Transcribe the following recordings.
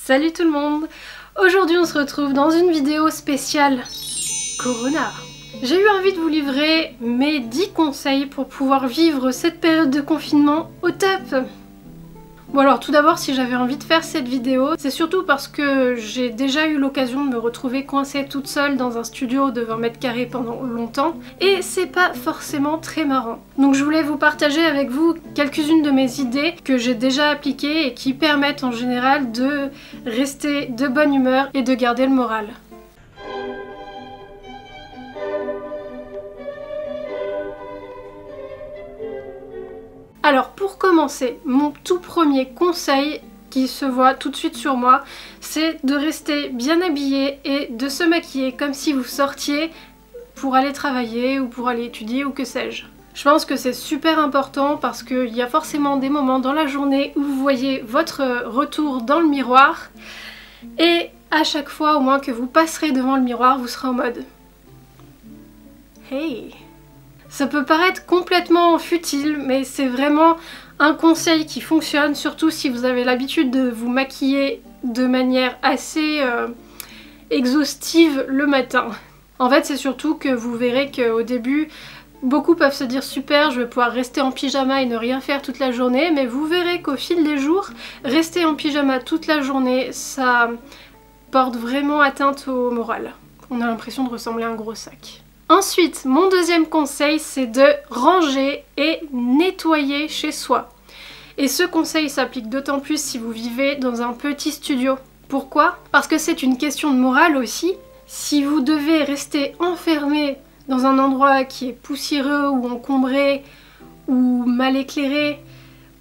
Salut tout le monde! Aujourd'hui on se retrouve dans une vidéo spéciale Corona. J'ai eu envie de vous livrer mes 10 conseils pour pouvoir vivre cette période de confinement au top. Bon alors tout d'abord, si j'avais envie de faire cette vidéo, c'est surtout parce que j'ai déjà eu l'occasion de me retrouver coincée toute seule dans un studio de 20 mètres carrés pendant longtemps et c'est pas forcément très marrant. Donc je voulais vous partager avec vous quelques-unes de mes idées que j'ai déjà appliquées et qui permettent en général de rester de bonne humeur et de garder le moral. Alors pour commencer, mon tout premier conseil qui se voit tout de suite sur moi, c'est de rester bien habillé et de se maquiller comme si vous sortiez pour aller travailler ou pour aller étudier ou que sais-je. Je pense que c'est super important parce qu'il y a forcément des moments dans la journée où vous voyez votre retour dans le miroir et à chaque fois au moins que vous passerez devant le miroir, vous serez en mode « Hey !» Ça peut paraître complètement futile, mais c'est vraiment un conseil qui fonctionne, surtout si vous avez l'habitude de vous maquiller de manière assez exhaustive le matin. En fait, c'est surtout que vous verrez qu'au début, beaucoup peuvent se dire super, je vais pouvoir rester en pyjama et ne rien faire toute la journée, mais vous verrez qu'au fil des jours, rester en pyjama toute la journée, ça porte vraiment atteinte au moral. On a l'impression de ressembler à un gros sac. Ensuite, mon deuxième conseil, c'est de ranger et nettoyer chez soi. Et ce conseil s'applique d'autant plus si vous vivez dans un petit studio. Pourquoi? Parce que c'est une question de morale aussi. Si vous devez rester enfermé dans un endroit qui est poussiéreux ou encombré ou mal éclairé,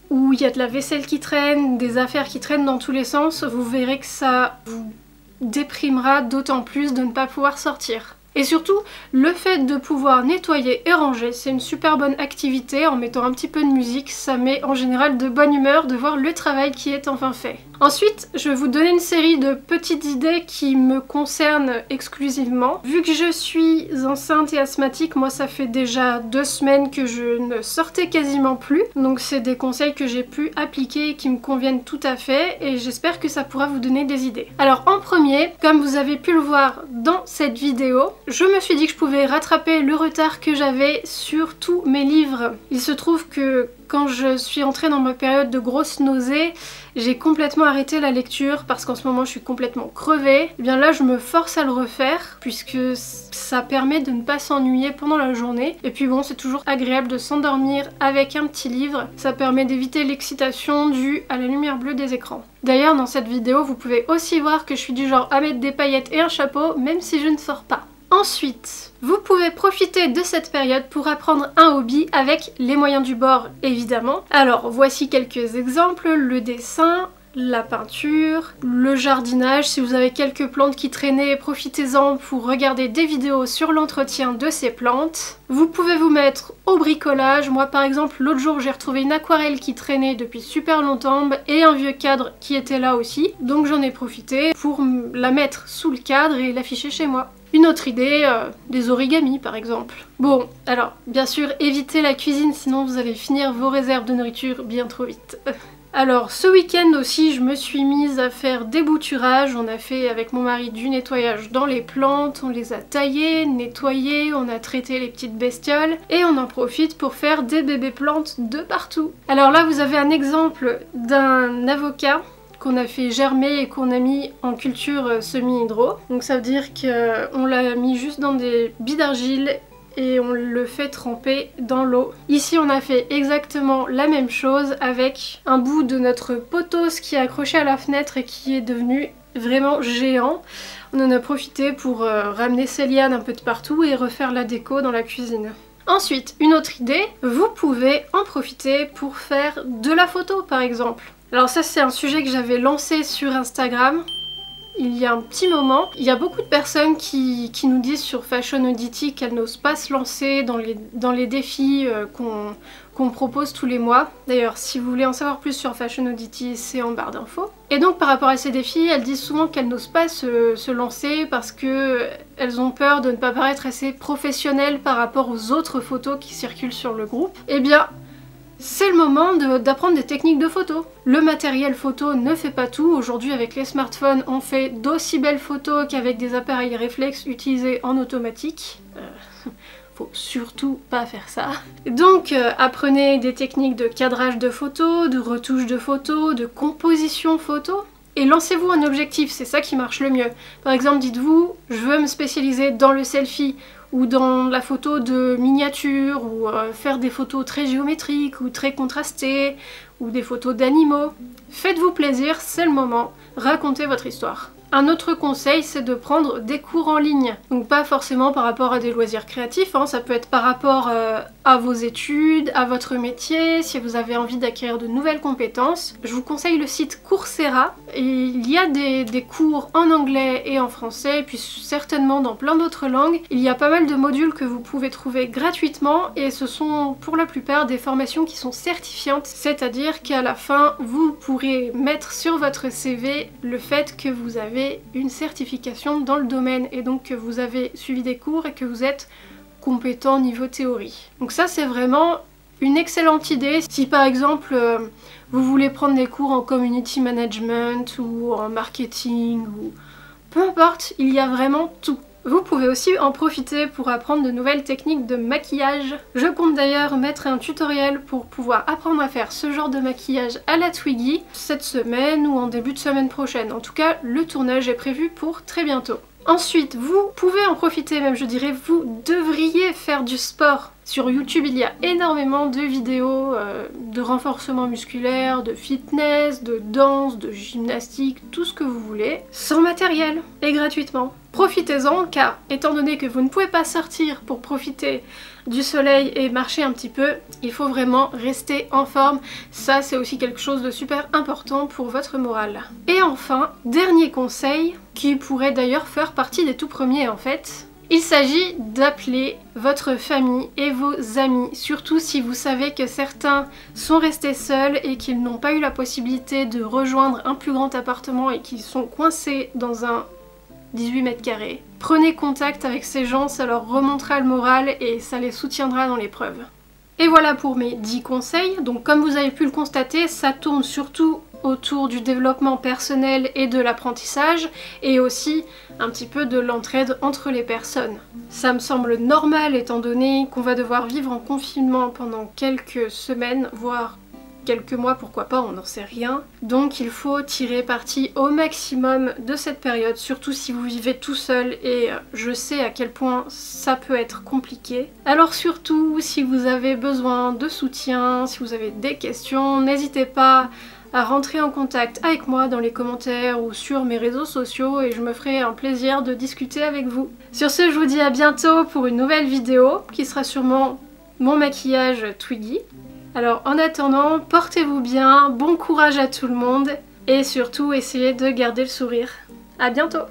où il y a de la vaisselle qui traîne, des affaires qui traînent dans tous les sens, vous verrez que ça vous déprimera d'autant plus de ne pas pouvoir sortir. Et surtout, le fait de pouvoir nettoyer et ranger, c'est une super bonne activité. En mettant un petit peu de musique, ça met en général de bonne humeur de voir le travail qui est enfin fait. Ensuite, je vais vous donner une série de petites idées qui me concernent exclusivement. Vu que je suis enceinte et asthmatique, moi ça fait déjà 2 semaines que je ne sortais quasiment plus. Donc c'est des conseils que j'ai pu appliquer et qui me conviennent tout à fait et j'espère que ça pourra vous donner des idées. Alors en premier, comme vous avez pu le voir dans cette vidéo, je me suis dit que je pouvais rattraper le retard que j'avais sur tous mes livres. Il se trouve que quand je suis entrée dans ma période de grosses nausées, j'ai complètement arrêté la lecture parce qu'en ce moment je suis complètement crevée. Et bien là je me force à le refaire puisque ça permet de ne pas s'ennuyer pendant la journée. Et puis bon, c'est toujours agréable de s'endormir avec un petit livre. Ça permet d'éviter l'excitation due à la lumière bleue des écrans. D'ailleurs dans cette vidéo vous pouvez aussi voir que je suis du genre à mettre des paillettes et un chapeau même si je ne sors pas. Ensuite, vous pouvez profiter de cette période pour apprendre un hobby avec les moyens du bord, évidemment. Alors, voici quelques exemples, le dessin, la peinture, le jardinage. Si vous avez quelques plantes qui traînaient, profitez-en pour regarder des vidéos sur l'entretien de ces plantes. Vous pouvez vous mettre au bricolage. Moi, par exemple, l'autre jour, j'ai retrouvé une aquarelle qui traînait depuis super longtemps et un vieux cadre qui était là aussi. Donc j'en ai profité pour la mettre sous le cadre et l'afficher chez moi. Une autre idée, des origamis par exemple. Bon, alors bien sûr évitez la cuisine sinon vous allez finir vos réserves de nourriture bien trop vite. Alors ce week-end aussi je me suis mise à faire des bouturages. On a fait avec mon mari du nettoyage dans les plantes, on les a taillées, nettoyées, on a traité les petites bestioles et on en profite pour faire des bébés plantes de partout. Alors là vous avez un exemple d'un avocat qu'on a fait germer et qu'on a mis en culture semi-hydro. Donc ça veut dire qu'on l'a mis juste dans des billes d'argile et on le fait tremper dans l'eau. Ici on a fait exactement la même chose avec un bout de notre pothos qui est accroché à la fenêtre et qui est devenu vraiment géant. On en a profité pour ramener ces lianes un peu de partout et refaire la déco dans la cuisine. Ensuite, une autre idée, vous pouvez en profiter pour faire de la photo par exemple. Alors ça c'est un sujet que j'avais lancé sur Instagram il y a un petit moment. Il y a beaucoup de personnes qui nous disent sur Fashion Oddity qu'elles n'osent pas se lancer dans les défis qu'on propose tous les mois. D'ailleurs si vous voulez en savoir plus sur Fashion Oddity, c'est en barre d'infos. Et donc par rapport à ces défis, elles disent souvent qu'elles n'osent pas se lancer parce qu'elles ont peur de ne pas paraître assez professionnelles par rapport aux autres photos qui circulent sur le groupe. Eh bien c'est le moment d'apprendre des techniques de photo. Le matériel photo ne fait pas tout. Aujourd'hui, avec les smartphones, on fait d'aussi belles photos qu'avec des appareils réflexes utilisés en automatique. Faut surtout pas faire ça. Donc apprenez des techniques de cadrage de photos, de retouche de photos, de composition photo. Et lancez-vous un objectif, c'est ça qui marche le mieux. Par exemple, dites-vous, je veux me spécialiser dans le selfie, ou dans la photo de miniature, ou faire des photos très géométriques, ou très contrastées, ou des photos d'animaux. Faites-vous plaisir, c'est le moment, racontez votre histoire. Un autre conseil, c'est de prendre des cours en ligne. Donc pas forcément par rapport à des loisirs créatifs, hein, ça peut être par rapport à vos études, à votre métier, si vous avez envie d'acquérir de nouvelles compétences. Je vous conseille le site Coursera. Et il y a des cours en anglais et en français, et puis certainement dans plein d'autres langues. Il y a pas mal de modules que vous pouvez trouver gratuitement, et ce sont pour la plupart des formations qui sont certifiantes, c'est-à-dire qu'à la fin, vous pourrez mettre sur votre CV le fait que vous avez une certification dans le domaine, et donc que vous avez suivi des cours et que vous êtes compétent niveau théorie. Donc ça, c'est vraiment une excellente idée si par exemple vous voulez prendre des cours en community management ou en marketing ou peu importe, il y a vraiment tout. Vous pouvez aussi en profiter pour apprendre de nouvelles techniques de maquillage. Je compte d'ailleurs mettre un tutoriel pour pouvoir apprendre à faire ce genre de maquillage à la Twiggy cette semaine ou en début de semaine prochaine. En tout cas, le tournage est prévu pour très bientôt. Ensuite, vous pouvez en profiter, même je dirais, vous devriez faire du sport. Sur YouTube, il y a énormément de vidéos de renforcement musculaire, de fitness, de danse, de gymnastique, tout ce que vous voulez, sans matériel et gratuitement. Profitez-en car, étant donné que vous ne pouvez pas sortir pour profiter du soleil et marcher un petit peu, il faut vraiment rester en forme. Ça, c'est aussi quelque chose de super important pour votre morale. Et enfin, dernier conseil, qui pourrait d'ailleurs faire partie des tout premiers en fait. Il s'agit d'appeler votre famille et vos amis, surtout si vous savez que certains sont restés seuls et qu'ils n'ont pas eu la possibilité de rejoindre un plus grand appartement et qu'ils sont coincés dans un 18 mètres carrés. Prenez contact avec ces gens, ça leur remontera le moral et ça les soutiendra dans l'épreuve. Et voilà pour mes 10 conseils. Donc comme vous avez pu le constater, ça tourne surtout autour du développement personnel et de l'apprentissage, et aussi un petit peu de l'entraide entre les personnes. Ça me semble normal étant donné qu'on va devoir vivre en confinement pendant quelques semaines, voire quelques mois, pourquoi pas, on n'en sait rien. Donc il faut tirer parti au maximum de cette période, surtout si vous vivez tout seul, et je sais à quel point ça peut être compliqué. Alors surtout, si vous avez besoin de soutien, si vous avez des questions, n'hésitez pas à rentrer en contact avec moi dans les commentaires ou sur mes réseaux sociaux et je me ferai un plaisir de discuter avec vous. Sur ce, je vous dis à bientôt pour une nouvelle vidéo qui sera sûrement mon maquillage Twiggy. Alors en attendant, portez-vous bien, bon courage à tout le monde et surtout essayez de garder le sourire. À bientôt!